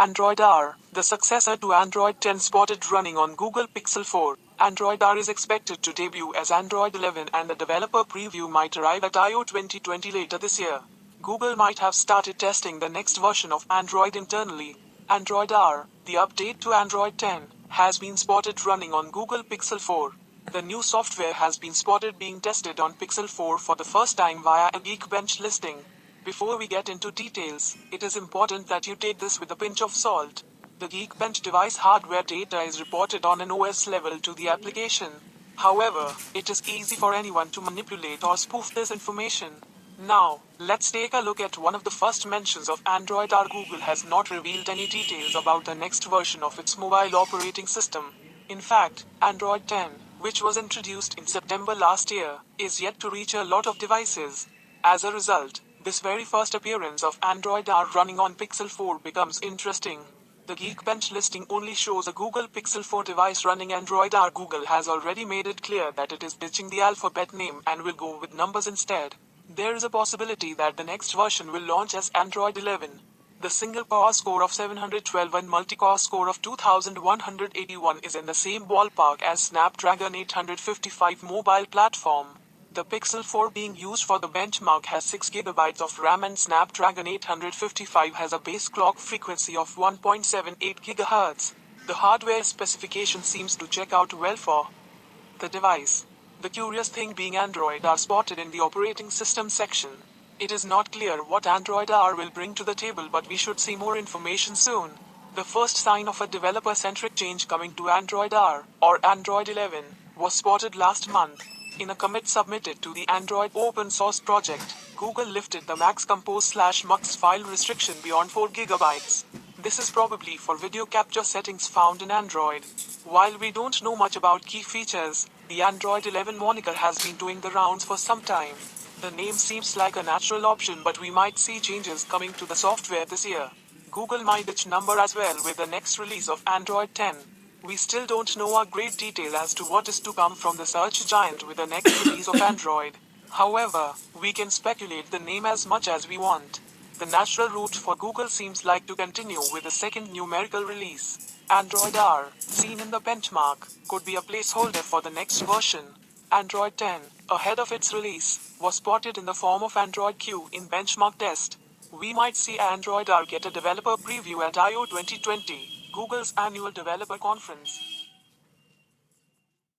Android R, the successor to Android 10, spotted running on Google Pixel 4. Android R is expected to debut as Android 11 and the developer preview might arrive at I/O 2020 later this year. Google might have started testing the next version of Android internally. Android R, the update to Android 10, has been spotted running on Google Pixel 4. The new software has been spotted being tested on Pixel 4 for the first time via a Geekbench listing. Before we get into details, it is important that you take this with a pinch of salt. The Geekbench device hardware data is reported on an OS level to the application. However, it is easy for anyone to manipulate or spoof this information. Now, let's take a look at one of the first mentions of Android R. Google has not revealed any details about the next version of its mobile operating system. In fact, Android 10, which was introduced in September last year, is yet to reach a lot of devices. As a result, this very first appearance of Android R running on Pixel 4 becomes interesting. The Geekbench listing only shows a Google Pixel 4 device running Android R. Google has already made it clear that it is ditching the alphabet name and will go with numbers instead. There is a possibility that the next version will launch as Android 11. The single-core score of 712 and multi-core score of 2181 is in the same ballpark as Snapdragon 855 mobile platform. The Pixel 4 being used for the benchmark has 6GB of RAM and Snapdragon 855 has a base clock frequency of 1.78 GHz. The hardware specification seems to check out well for the device. The curious thing being Android R spotted in the operating system section. It is not clear what Android R will bring to the table, but we should see more information soon. The first sign of a developer-centric change coming to Android R, or Android 11, was spotted last month. In a commit submitted to the Android open source project, Google lifted the Max Compose/Mux file restriction beyond 4 GB. This is probably for video capture settings found in Android. While we don't know much about key features, the Android 11 moniker has been doing the rounds for some time. The name seems like a natural option, but we might see changes coming to the software this year. Google might ditch number as well with the next release of Android 10. We still don't know a great detail as to what is to come from the search giant with the next release of Android. However, we can speculate the name as much as we want. The natural route for Google seems like to continue with the second numerical release. Android R, seen in the benchmark, could be a placeholder for the next version. Android 10, ahead of its release, was spotted in the form of Android Q in benchmark test. We might see Android R get a developer preview at I/O 2020, Google's annual developer conference.